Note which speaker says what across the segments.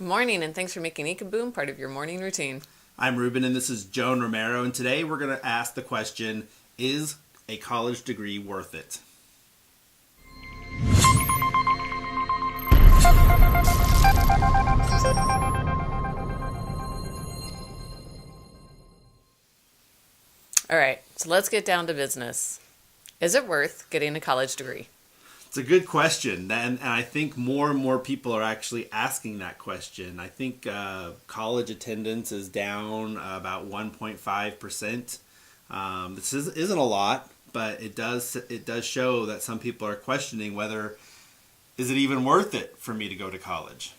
Speaker 1: Good morning, and thanks for making ekaboom part of your morning routine.
Speaker 2: I'm Ruben, and this is Joan Romero, and today we're going to ask the question, is a college degree worth it?
Speaker 1: All right, so let's get down to business. Is it worth getting a college degree?
Speaker 2: It's a good question, and I think more and more people are actually asking that question. I think college attendance is down about 1.5%. This isn't a lot, but it does show that some people are questioning whether is it even worth it for me to go to college.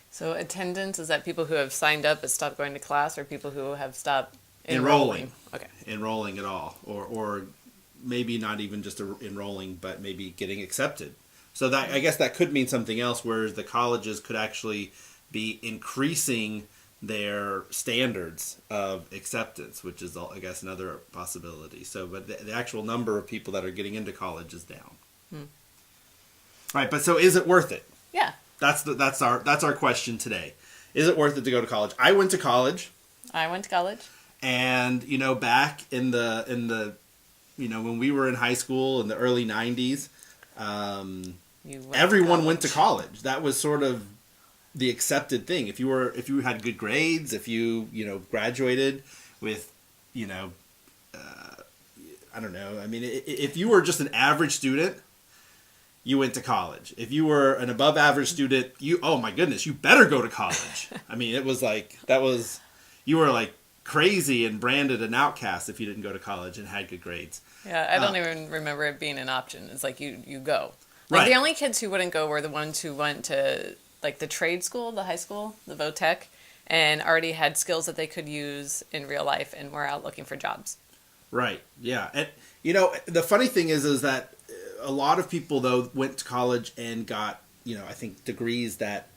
Speaker 1: So attendance, is that people who have signed up but stopped going to class, or people who have stopped
Speaker 2: Enrolling.
Speaker 1: Okay.
Speaker 2: Enrolling at all, or maybe not even just enrolling, but maybe getting accepted. So that, I guess that could mean something else, whereas the colleges could actually be increasing their standards of acceptance, which is, I guess, another possibility. So, but the actual number of people that are getting into college is down. Right, but so is it worth it?
Speaker 1: Yeah.
Speaker 2: That's our question today. Is it worth it to go to college? I went to college.
Speaker 1: I went to college.
Speaker 2: And back in the when we were in high school in the early 90s, everyone went to college. That was sort of the accepted thing. If you had good grades, if you graduated with I don't know. I mean, if you were just an average student, you went to college. If you were an above average student, oh my goodness, you better go to college. I mean, it was like you were like crazy and branded an outcast if you didn't go to college and had good grades.
Speaker 1: Yeah, I don't even remember it being an option. It's like you go. Like
Speaker 2: Right.
Speaker 1: The only kids who wouldn't go were the ones who went to like the trade school, the high school, the VOTech, and already had skills that they could use in real life and were out looking for jobs.
Speaker 2: Right. Yeah. And the funny thing is that a lot of people though went to college and got I think degrees that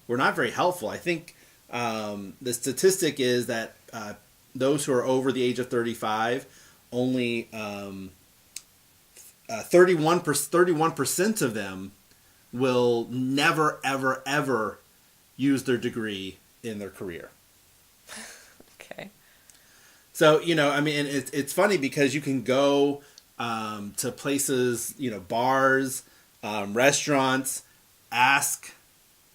Speaker 2: were not very helpful. I think the statistic is that those who are over the age of 35, only 31% of them will never, ever, ever use their degree in their career.
Speaker 1: Okay.
Speaker 2: So, I mean, it's funny because you can go to places, bars, restaurants, ask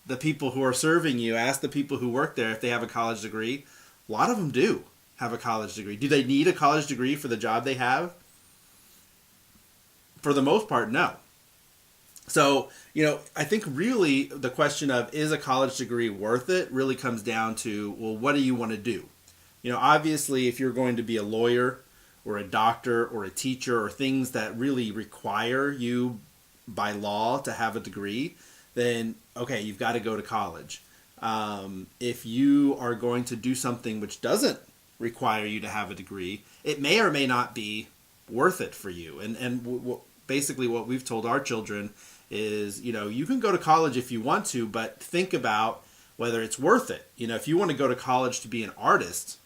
Speaker 2: the people who are serving you, ask the people who work there if they have a college degree. A lot of them do have a college degree. Do they need a college degree for the job they have? For the most part, no. So, I think really the question of is a college degree worth it really comes down to, well, what do you want to do? Obviously, if you're going to be a lawyer or a doctor or a teacher or things that really require you by law to have a degree, then, okay, you've got to go to college. If you are going to do something which doesn't require you to have a degree, it may or may not be worth it for you. And basically what we've told our children is, you can go to college if you want to, but think about whether it's worth it. If you want to go to college to be an artist,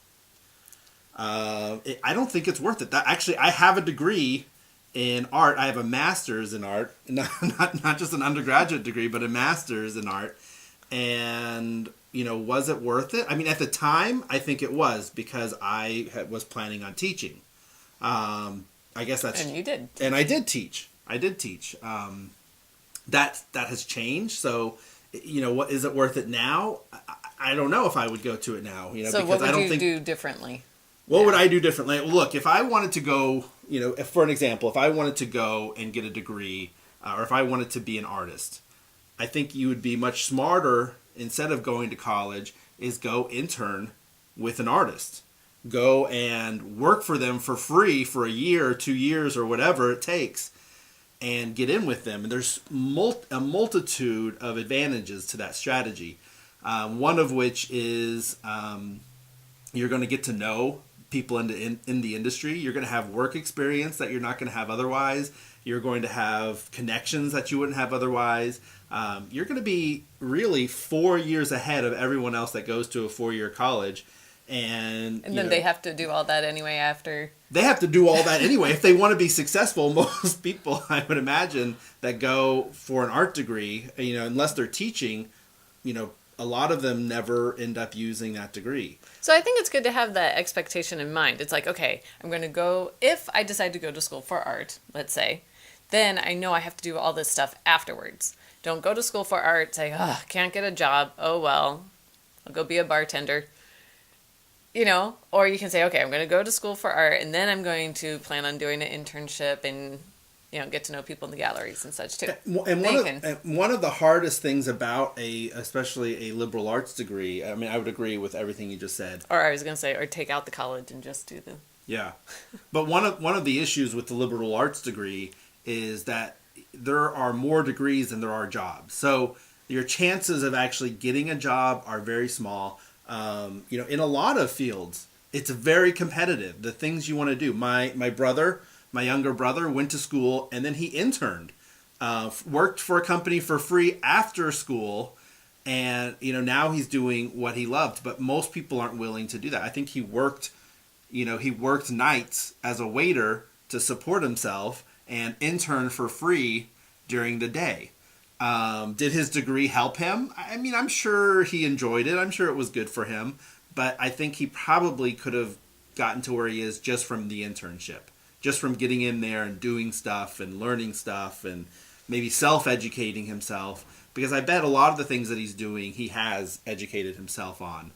Speaker 2: I don't think it's worth it. Actually, I have a degree in art. I have a master's in art, not just an undergraduate degree, but a master's in art. And, was it worth it? I mean, at the time, I think it was because I was planning on teaching. I guess that's...
Speaker 1: And you did.
Speaker 2: And I did teach. That has changed. So, what is it worth it now? I don't know if I would go to it now.
Speaker 1: So
Speaker 2: because
Speaker 1: what
Speaker 2: I don't
Speaker 1: would you
Speaker 2: think...
Speaker 1: do differently?
Speaker 2: What would I do differently? Look, if I wanted to go, for an example, if I wanted to go and get a degree, or if I wanted to be an artist, I think you would be much smarter, instead of going to college, is go intern with an artist. Go and work for them for free for a year or 2 years or whatever it takes and get in with them. And there's a multitude of advantages to that strategy. One of which is you're going to get to know people in the industry. You're going to have work experience that you're not going to have otherwise. You're going to have connections that you wouldn't have otherwise. You're going to be really 4 years ahead of everyone else that goes to a 4-year college. And
Speaker 1: then they have to do all that anyway after.
Speaker 2: They have to do all that anyway. If they want to be successful, most people, I would imagine, that go for an art degree, unless they're teaching, a lot of them never end up using that degree.
Speaker 1: So I think it's good to have that expectation in mind. It's like, okay, I'm going to go, if I decide to go to school for art, let's say, then I know I have to do all this stuff afterwards. Don't go to school for art, say, oh, can't get a job. Oh, well, I'll go be a bartender. You know, or you can say, okay, I'm going to go to school for art, and then I'm going to plan on doing an internship and, you know, get to know people in the galleries and such too.
Speaker 2: And one of the hardest things about especially a liberal arts degree, I mean, I would agree with everything you just said.
Speaker 1: Or I was going to say, or take out the college and just do the...
Speaker 2: Yeah. But one of the issues with the liberal arts degree is that there are more degrees than there are jobs. So your chances of actually getting a job are very small. You know, in a lot of fields, it's very competitive. The things you want to do. My younger brother, went to school and then he interned, worked for a company for free after school, and you know now he's doing what he loved. But most people aren't willing to do that. I think he worked nights as a waiter to support himself and interned for free during the day. Did his degree help him? I mean, I'm sure he enjoyed it. I'm sure it was good for him. But I think he probably could have gotten to where he is just from the internship. Just from getting in there and doing stuff and learning stuff and maybe self-educating himself. Because I bet a lot of the things that he's doing, he has educated himself on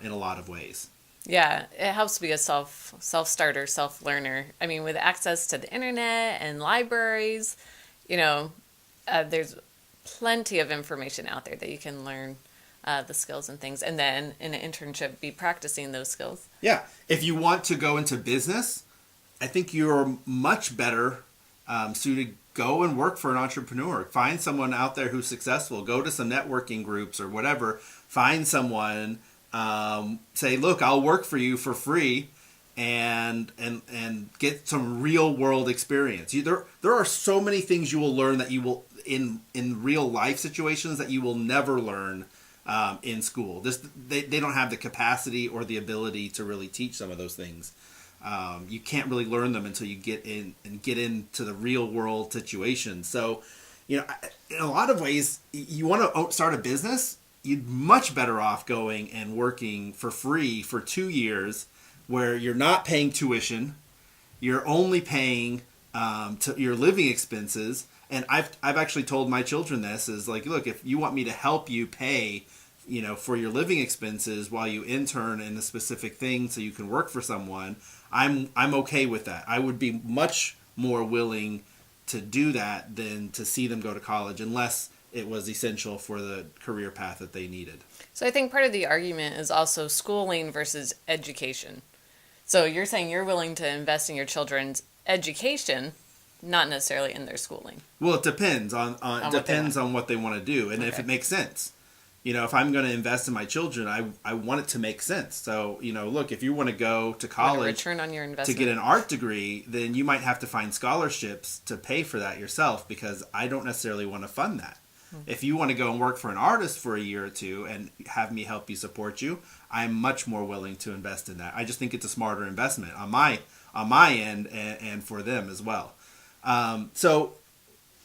Speaker 2: in a lot of ways.
Speaker 1: Yeah, it helps to be a self-starter, self-learner. I mean, with access to the internet and libraries, you know, there's plenty of information out there that you can learn the skills and things, and then in an internship be practicing those skills.
Speaker 2: Yeah. If you want to go into business, I think you're much better suited. Go and work for an entrepreneur. Find someone out there who's successful. Go to some networking groups or whatever. Find someone. Say, look, I'll work for you for free, and get some real world experience. There are so many things you will learn that you will in real life situations that you will never learn in school. They don't have the capacity or the ability to really teach some of those things. You can't really learn them until you get into the real world situation. So, you know, in a lot of ways, you want to start a business, you'd much better off going and working for free for 2 years where you're not paying tuition, you're only paying to your living expenses. And I've actually told my children this is like, look, if you want me to help you pay, you know, for your living expenses while you intern in a specific thing so you can work for someone, I'm okay with that. I would be much more willing to do that than to see them go to college unless it was essential for the career path that they needed.
Speaker 1: So I think part of the argument is also schooling versus education. So you're saying you're willing to invest in your children's education, not necessarily in their schooling.
Speaker 2: Well, it depends on what they want to do and if it makes sense. You know, if I'm going to invest in my children, I want it to make sense. So, you know, look, if you want to go to college
Speaker 1: return on your investment
Speaker 2: to get an art degree, then you might have to find scholarships to pay for that yourself because I don't necessarily want to fund that. If you want to go and work for an artist for a year or two and have me help you support you, I'm much more willing to invest in that. I just think it's a smarter investment on my end and for them as well. So,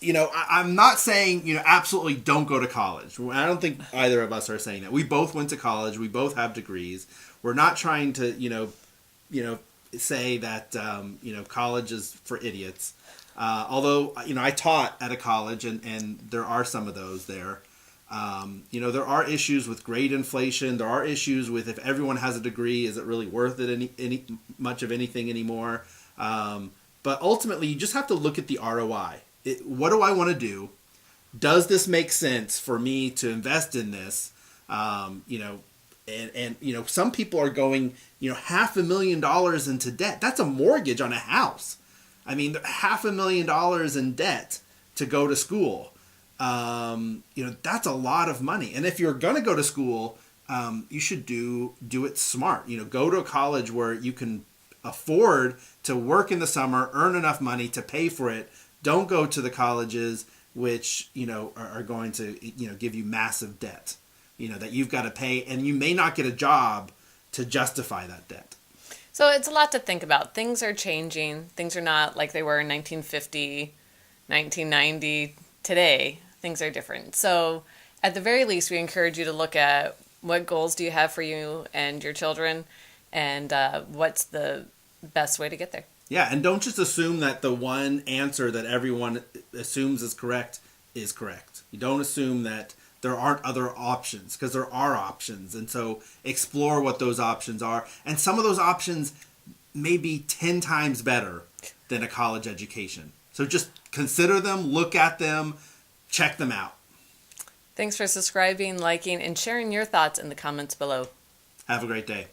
Speaker 2: you know, I'm not saying, you know, absolutely don't go to college. I don't think either of us are saying that. We both went to college. We both have degrees. We're not trying to, you know, say that, you know, college is for idiots. Although, you know, I taught at a college and there are some of those there. You know, there are issues with grade inflation. There are issues with if everyone has a degree, is it really worth it any much of anything anymore? But ultimately, you just have to look at the ROI. What do I want to do? Does this make sense for me to invest in this? You know, and you know, some people are going, you know, $500,000 into debt. That's a mortgage on a house. I mean, $500,000 in debt to go to school. You know, that's a lot of money. And if you're going to go to school, you should do it smart. You know, go to a college where you can afford to work in the summer, earn enough money to pay for it. Don't go to the colleges which, you know, are going to, you know, give you massive debt, you know, that you've got to pay, and you may not get a job to justify that debt.
Speaker 1: So it's a lot to think about. Things are changing. Things are not like they were in 1950, 1990. Today, things are different. So At the very least, we encourage you to look at what goals do you have for you and your children, and what's the best way to get there.
Speaker 2: Yeah, and don't just assume that the one answer that everyone assumes is correct is correct. You don't assume that there aren't other options, because there are options. And so explore what those options are. And some of those options may be 10 times better than a college education. So just consider them, look at them, check them out.
Speaker 1: Thanks for subscribing, liking, and sharing your thoughts in the comments below.
Speaker 2: Have a great day.